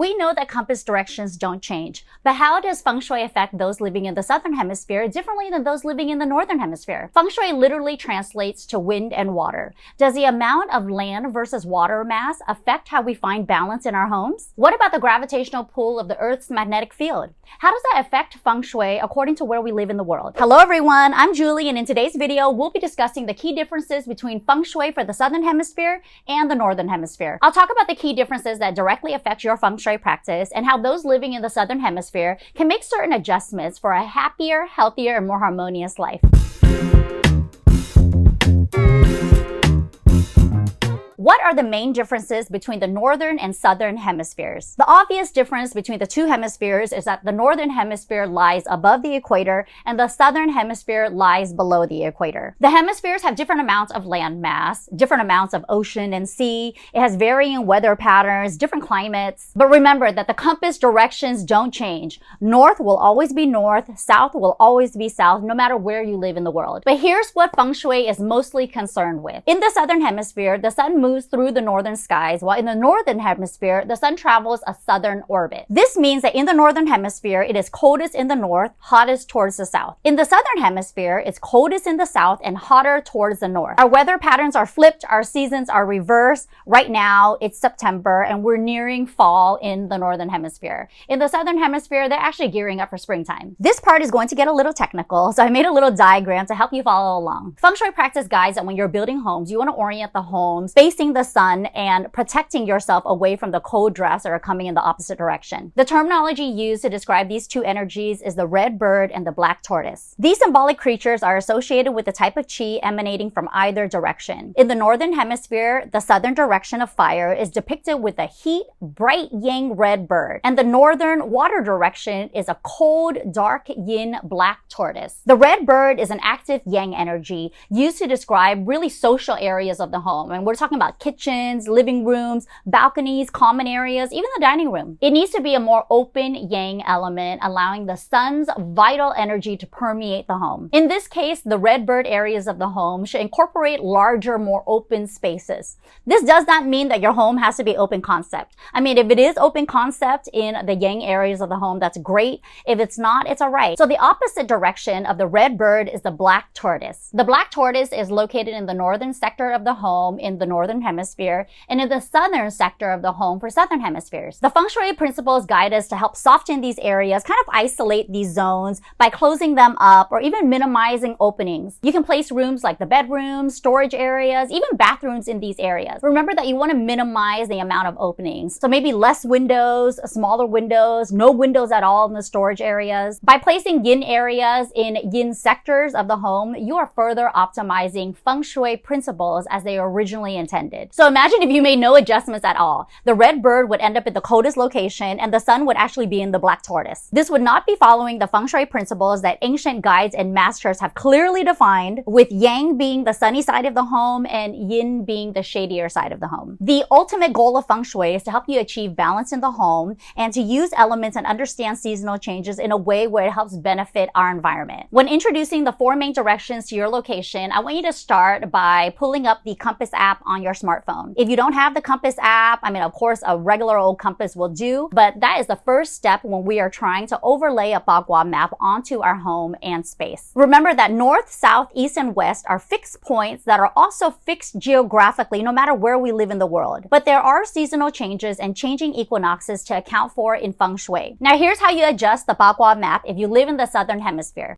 We know that compass directions don't change, but how does Feng Shui affect those living in the Southern Hemisphere differently than those living in the Northern Hemisphere? Feng Shui literally translates to wind and water. Does the amount of land versus water mass affect how we find balance in our homes? What about the gravitational pull of the Earth's magnetic field? How does that affect Feng Shui according to where we live in the world? Hello everyone, I'm Julie, and in today's video, we'll be discussing the key differences between Feng Shui for the Southern Hemisphere and the Northern Hemisphere. I'll talk about the key differences that directly affect your Feng Shui practice and how those living in the Southern Hemisphere can make certain adjustments for a happier, healthier, and more harmonious life. What are the main differences between the Northern and Southern Hemispheres? The obvious difference between the two hemispheres is that the Northern Hemisphere lies above the equator and the Southern Hemisphere lies below the equator. The hemispheres have different amounts of land mass, different amounts of ocean and sea. It has varying weather patterns, different climates. But remember that the compass directions don't change. North will always be north, south will always be south, no matter where you live in the world. But here's what Feng Shui is mostly concerned with. In the Southern Hemisphere, the sun moves through the northern skies, while in the Northern Hemisphere, the sun travels a southern orbit. This means that in the Northern Hemisphere, it is coldest in the north, hottest towards the south. In the Southern Hemisphere, it's coldest in the south and hotter towards the north. Our weather patterns are flipped, our seasons are reversed. Right now, it's September and we're nearing fall in the Northern Hemisphere. In the Southern Hemisphere, they're actually gearing up for springtime. This part is going to get a little technical, so I made a little diagram to help you follow along. Feng Shui practice guides that when you're building homes, you want to orient the homes facing the sun and protecting yourself away from the cold drafts that are coming in the opposite direction. The terminology used to describe these two energies is the red bird and the black tortoise. These symbolic creatures are associated with the type of qi emanating from either direction. In the Northern Hemisphere, the southern direction of fire is depicted with a heat, bright yang red bird, and the northern water direction is a cold, dark yin black tortoise. The red bird is an active yang energy used to describe really social areas of the home, and we're talking about kitchens, living rooms, balconies, common areas, even the dining room. It needs to be a more open yang element, allowing the sun's vital energy to permeate the home. In this case, the red bird areas of the home should incorporate larger, more open spaces. This does not mean that your home has to be open concept. I mean, if it is open concept in the yang areas of the home, that's great. If it's not, it's alright. So the opposite direction of the red bird is the black tortoise. The black tortoise is located in the northern sector of the home in the Northern Hemisphere and in the southern sector of the home for Southern Hemispheres. The Feng Shui principles guide us to help soften these areas, kind of isolate these zones by closing them up or even minimizing openings. You can place rooms like the bedrooms, storage areas, even bathrooms in these areas. Remember that you want to minimize the amount of openings. So maybe less windows, smaller windows, no windows at all in the storage areas. By placing yin areas in yin sectors of the home, you are further optimizing Feng Shui principles as they originally intended. So imagine if you made no adjustments at all. The red bird would end up at the coldest location and the sun would actually be in the black tortoise. This would not be following the Feng Shui principles that ancient guides and masters have clearly defined, with yang being the sunny side of the home and yin being the shadier side of the home. The ultimate goal of Feng Shui is to help you achieve balance in the home and to use elements and understand seasonal changes in a way where it helps benefit our environment. When introducing the 4 main directions to your location, I want you to start by pulling up the compass app on your smartphone. If you don't have the compass app, I mean, of course, a regular old compass will do, but that is the first step when we are trying to overlay a Bagua map onto our home and space. Remember that north, south, east, and west are fixed points that are also fixed geographically no matter where we live in the world. But there are seasonal changes and changing equinoxes to account for in Feng Shui. Now here's how you adjust the Bagua map if you live in the Southern Hemisphere.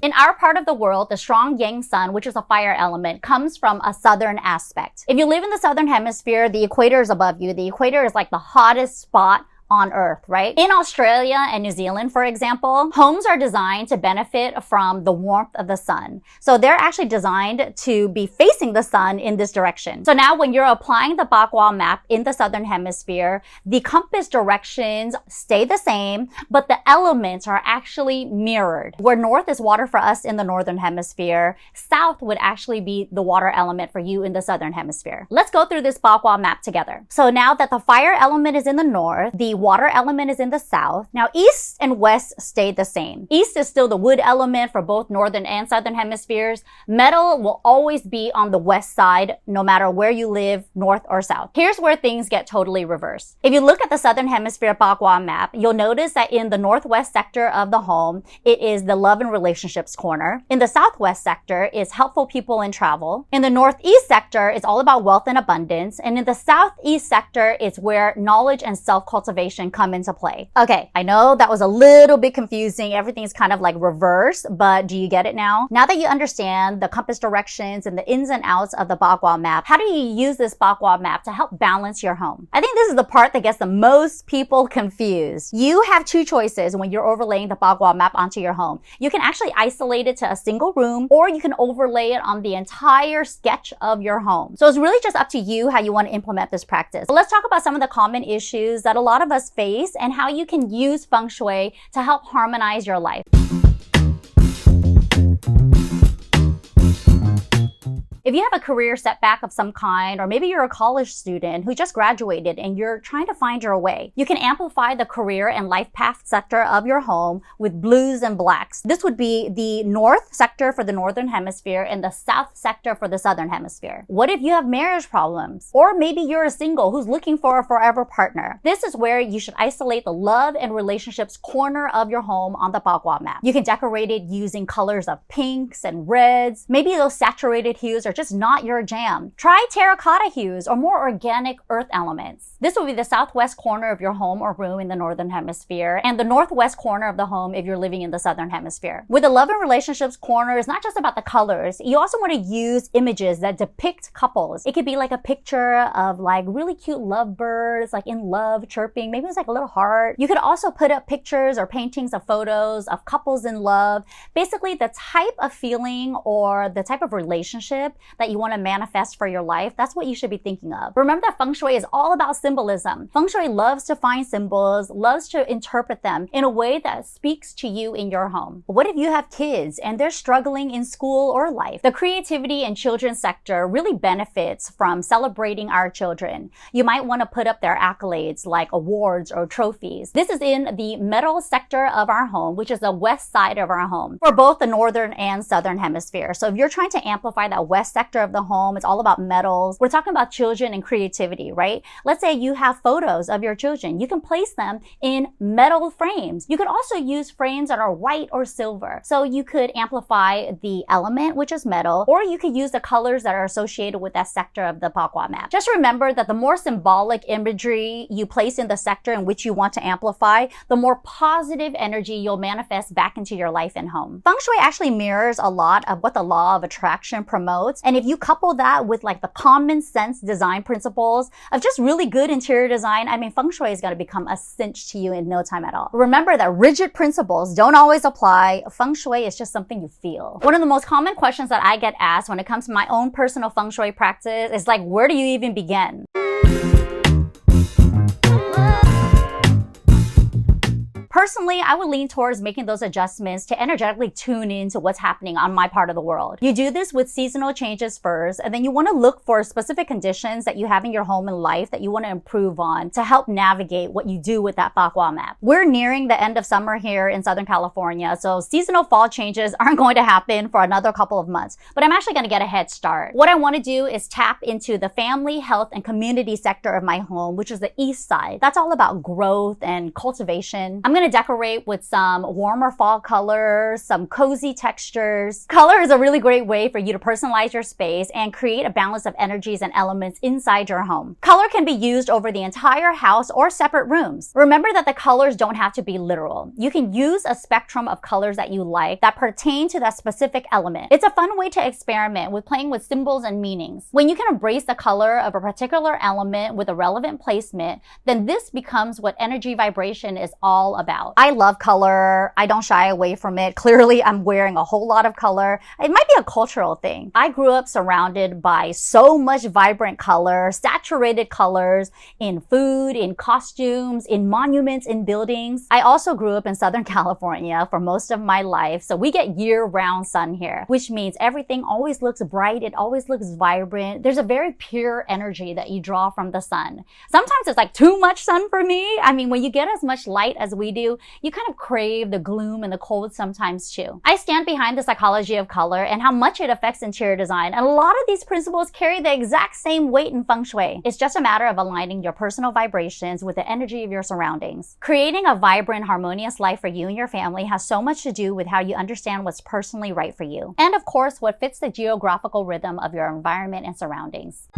In our part of the world, the strong yang sun, which is a fire element, comes from a southern aspect. If you live in the Southern Hemisphere, the equator is above you. The equator is like the hottest spot on Earth, right? In Australia and New Zealand, for example, homes are designed to benefit from the warmth of the sun. So they're actually designed to be facing the sun in this direction. So now when you're applying the Bagua map in the Southern Hemisphere, the compass directions stay the same, but the elements are actually mirrored. Where north is water for us in the Northern Hemisphere, south would actually be the water element for you in the Southern Hemisphere. Let's go through this Bagua map together. So now that the fire element is in the north, the water element is in the south. Now, east and west stay the same. East is still the wood element for both northern and southern hemispheres. Metal will always be on the west side, no matter where you live, north or south. Here's where things get totally reversed. If you look at the southern hemisphere Bagua map, you'll notice that in the northwest sector of the home, it is the love and relationships corner. In the southwest sector is helpful people and travel. In the northeast sector, it's all about wealth and abundance. And in the southeast sector, it's where knowledge and self-cultivation come into play. Okay, I know that was a little bit confusing. Everything's kind of like reversed, but do you get it now? Now that you understand the compass directions and the ins and outs of the Bagua map, how do you use this Bagua map to help balance your home? I think this is the part that gets the most people confused. You have two choices when you're overlaying the Bagua map onto your home. You can actually isolate it to a single room, or you can overlay it on the entire sketch of your home. So it's really just up to you how you want to implement this practice. But let's talk about some of the common issues that a lot of us face and how you can use Feng Shui to help harmonize your life. If you have a career setback of some kind, or maybe you're a college student who just graduated and you're trying to find your way, you can amplify the career and life path sector of your home with blues and blacks. This would be the north sector for the northern hemisphere and the south sector for the southern hemisphere. What if you have marriage problems? Or maybe you're a single who's looking for a forever partner. This is where you should isolate the love and relationships corner of your home on the Bagua map. You can decorate it using colors of pinks and reds. Maybe those saturated hues are just not your jam. Try terracotta hues or more organic earth elements. This will be the southwest corner of your home or room in the northern hemisphere and the northwest corner of the home if you're living in the southern hemisphere. With the love and relationships corner, it's not just about the colors. You also want to use images that depict couples. It could be like a picture of like really cute lovebirds, like in love, chirping. Maybe it's like a little heart. You could also put up pictures or paintings of photos of couples in love. Basically, the type of feeling or the type of relationship that you want to manifest for your life, that's what you should be thinking of. Remember that Feng Shui is all about symbolism. Feng Shui loves to find symbols, loves to interpret them in a way that speaks to you in your home. But what if you have kids and they're struggling in school or life? The creativity and children's sector really benefits from celebrating our children. You might want to put up their accolades like awards or trophies. This is in the metal sector of our home, which is the west side of our home for both the northern and southern hemisphere. So if you're trying to amplify that west sector of the home, it's all about metals. We're talking about children and creativity, right? Let's say you have photos of your children. You can place them in metal frames. You could also use frames that are white or silver. So you could amplify the element, which is metal, or you could use the colors that are associated with that sector of the Bagua map. Just remember that the more symbolic imagery you place in the sector in which you want to amplify, the more positive energy you'll manifest back into your life and home. Feng Shui actually mirrors a lot of what the law of attraction promotes. And if you couple that with like the common sense design principles of just really good interior design, I mean, Feng Shui is going to become a cinch to you in no time at all. Remember that rigid principles don't always apply. Feng Shui is just something you feel. One of the most common questions that I get asked when it comes to my own personal Feng Shui practice is like, where do you even begin? Personally, I would lean towards making those adjustments to energetically tune into what's happening on my part of the world. You do this with seasonal changes first, and then you want to look for specific conditions that you have in your home and life that you want to improve on to help navigate what you do with that Bagua map. We're nearing the end of summer here in Southern California, so seasonal fall changes aren't going to happen for another couple of months, but I'm actually going to get a head start. What I want to do is tap into the family, health, and community sector of my home, which is the east side. That's all about growth and cultivation. I'm going to decorate with some warmer fall colors, some cozy textures. Color is a really great way for you to personalize your space and create a balance of energies and elements inside your home. Color can be used over the entire house or separate rooms. Remember that the colors don't have to be literal. You can use a spectrum of colors that you like that pertain to that specific element. It's a fun way to experiment with playing with symbols and meanings. When you can embrace the color of a particular element with a relevant placement, then this becomes what energy vibration is all about. about. I love color. I don't shy away from it. Clearly, I'm wearing a whole lot of color. It might be a cultural thing. I grew up surrounded by so much vibrant color, saturated colors in food, in costumes, in monuments, in buildings. I also grew up in Southern California for most of my life, so we get year-round sun here, which means everything always looks bright. It always looks vibrant. There's a very pure energy that you draw from the sun. Sometimes it's like too much sun for me. I mean, when you get as much light as we do, you kind of crave the gloom and the cold sometimes too. I stand behind the psychology of color and how much it affects interior design. And a lot of these principles carry the exact same weight in Feng Shui. It's just a matter of aligning your personal vibrations with the energy of your surroundings. Creating a vibrant, harmonious life for you and your family has so much to do with how you understand what's personally right for you. And of course, what fits the geographical rhythm of your environment and surroundings.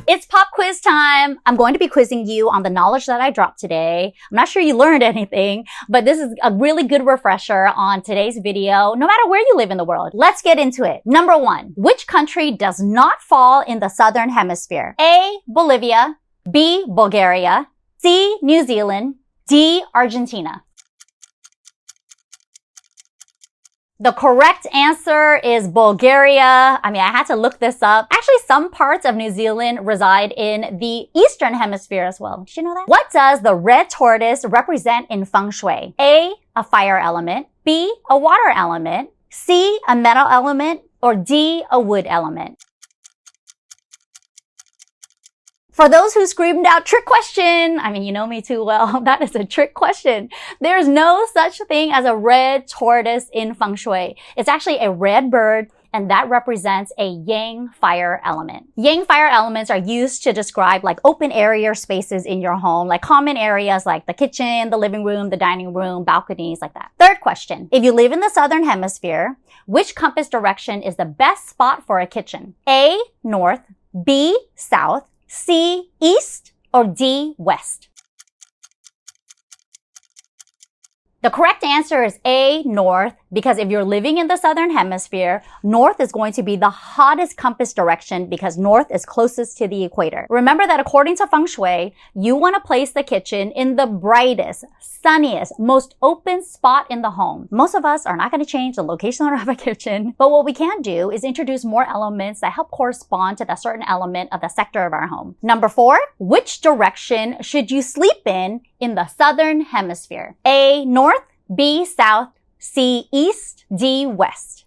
It's pop quiz time. I'm going to be quizzing you on the knowledge that I dropped today. I'm not sure you learned anything, but this is a really good refresher on today's video, no matter where you live in the world. Let's get into it. Number 1, which country does not fall in the Southern Hemisphere? A, Bolivia, B, Bulgaria, C, New Zealand, D, Argentina. The correct answer is Bulgaria. I mean, I had to look this up. Actually, some parts of New Zealand reside in the Eastern Hemisphere as well. Did you know that? What does the red tortoise represent in Feng Shui? A, a fire element, B, a water element, C, a metal element, or D, a wood element. For those who screamed out trick question, I mean, you know me too well, that is a trick question. There's no such thing as a red tortoise in Feng Shui. It's actually a red bird, and that represents a yang fire element. Yang fire elements are used to describe like open area spaces in your home, like common areas like the kitchen, the living room, the dining room, balconies, like that. Third question. If you live in the Southern Hemisphere, which compass direction is the best spot for a kitchen? A, north, B, south, C, east, or D, west? The correct answer is A, north, because if you're living in the Southern Hemisphere, north is going to be the hottest compass direction because north is closest to the equator. Remember that according to Feng Shui, you want to place the kitchen in the brightest, sunniest, most open spot in the home. Most of us are not going to change the location of a kitchen, but what we can do is introduce more elements that help correspond to the certain element of the sector of our home. Number 4, which direction should you sleep in the Southern Hemisphere? A, north, B, south, C, east, D, west.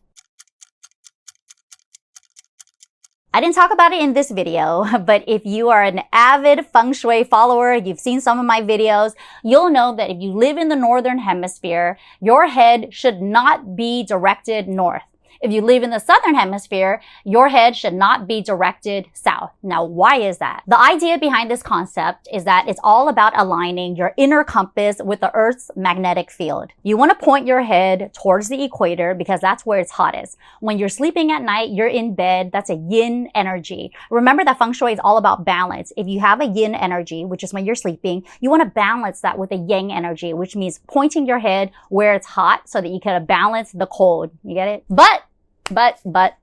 I didn't talk about it in this video, but if you are an avid Feng Shui follower, you've seen some of my videos, you'll know that if you live in the Northern Hemisphere, your head should not be directed north. If you live in the Southern Hemisphere, your head should not be directed south. Now, why is that? The idea behind this concept is that it's all about aligning your inner compass with the Earth's magnetic field. You want to point your head towards the equator because that's where it's hottest. When you're sleeping at night, you're in bed, that's a yin energy. Remember that Feng Shui is all about balance. If you have a yin energy, which is when you're sleeping, you want to balance that with a yang energy, which means pointing your head where it's hot so that you can balance the cold. You get it? But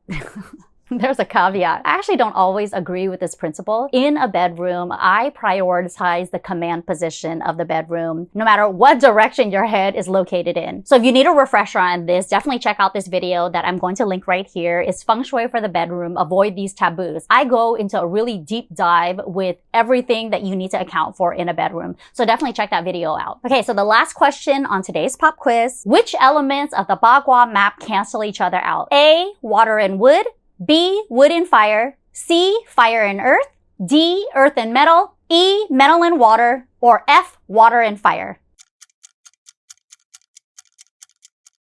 there's a caveat. I actually don't always agree with this principle. In a bedroom, I prioritize the command position of the bedroom, no matter what direction your head is located in. So if you need a refresher on this, definitely check out this video that I'm going to link right here. It's Feng Shui for the bedroom. Avoid these taboos. I go into a really deep dive with everything that you need to account for in a bedroom. So definitely check that video out. Okay, so the last question on today's pop quiz. Which elements of the Bagua map cancel each other out? A, water and wood, B, wood and fire, C, fire and earth, D, earth and metal, E, metal and water, or F, water and fire.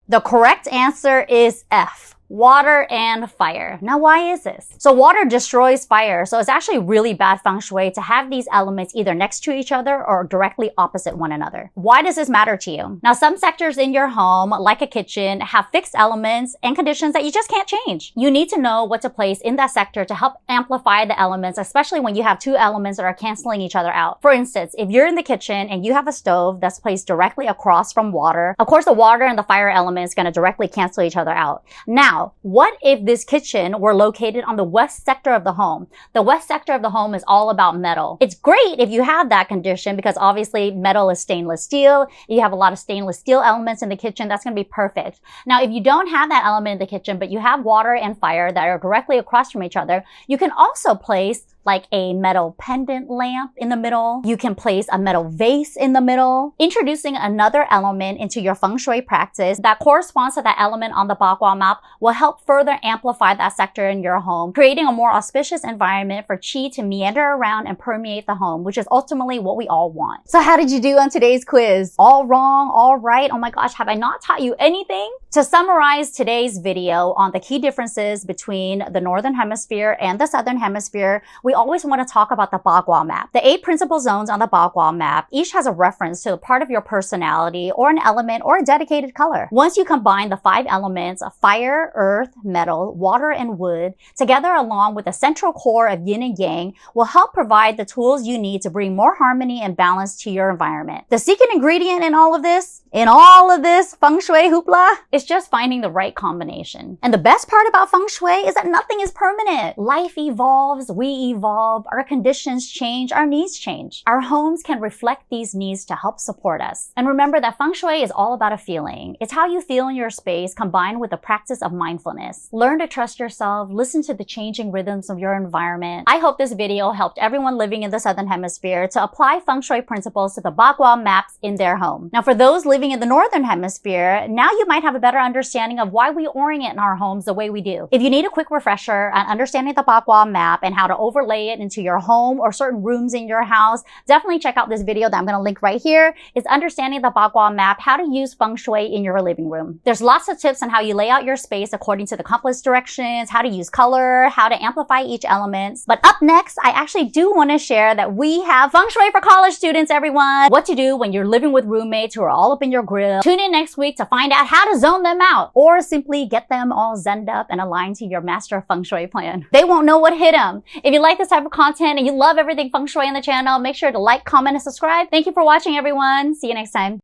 The correct answer is F. Water and fire. Now, why is this? So water destroys fire. So it's actually really bad Feng Shui to have these elements either next to each other or directly opposite one another. Why does this matter to you? Now, some sectors in your home, like a kitchen, have fixed elements and conditions that you just can't change. You need to know what to place in that sector to help amplify the elements, especially when you have two elements that are canceling each other out. For instance, if you're in the kitchen and you have a stove that's placed directly across from water, of course, the water and the fire element is going to directly cancel each other out. Now, Now, what if this kitchen were located on the west sector of the home? The west sector of the home is all about metal. It's great if you have that condition because obviously metal is stainless steel. You have a lot of stainless steel elements in the kitchen. That's going to be perfect. Now, if you don't have that element in the kitchen, but you have water and fire that are directly across from each other, you can also place like a metal pendant lamp in the middle. You can place a metal vase in the middle. Introducing another element into your Feng Shui practice that corresponds to that element on the Bagua map will help further amplify that sector in your home, creating a more auspicious environment for Qi to meander around and permeate the home, which is ultimately what we all want. So how did you do on today's quiz? All wrong? All right? Oh my gosh, have I not taught you anything? To summarize today's video on the key differences between the Northern Hemisphere and the Southern Hemisphere, we always want to talk about the Bagua map. The 8 principal zones on the Bagua map each has a reference to a part of your personality or an element or a dedicated color. Once you combine the 5 elements of fire, earth, metal, water, and wood together along with a central core of yin and yang will help provide the tools you need to bring more harmony and balance to your environment. The secret ingredient in all of this Feng Shui hoopla, is just finding the right combination. And the best part about Feng Shui is that nothing is permanent. Life evolves, we evolve, our conditions change, our needs change. Our homes can reflect these needs to help support us. And remember that Feng Shui is all about a feeling. It's how you feel in your space combined with the practice of mindfulness. Learn to trust yourself, listen to the changing rhythms of your environment. I hope this video helped everyone living in the Southern Hemisphere to apply Feng Shui principles to the Bagua maps in their home. Now for those living in the Northern Hemisphere, now you might have a better understanding of why we orient our homes the way we do. If you need a quick refresher on understanding the Bagua map and how to overlay it into your home or certain rooms in your house, definitely check out this video that I'm going to link right here. It's understanding the Bagua map, how to use Feng Shui in your living room. There's lots of tips on how you lay out your space according to the compass directions, how to use color, how to amplify each element. But up next, I actually do want to share that we have Feng Shui for college students, everyone. What to do when you're living with roommates who are all up in your grill. Tune in next week to find out how to zone them out or simply get them all zenned up and aligned to your master Feng Shui plan. They won't know what hit them. If you like this type of content and you love everything Feng Shui on the channel, make sure to like, comment, and subscribe. Thank you for watching, everyone. See you next time.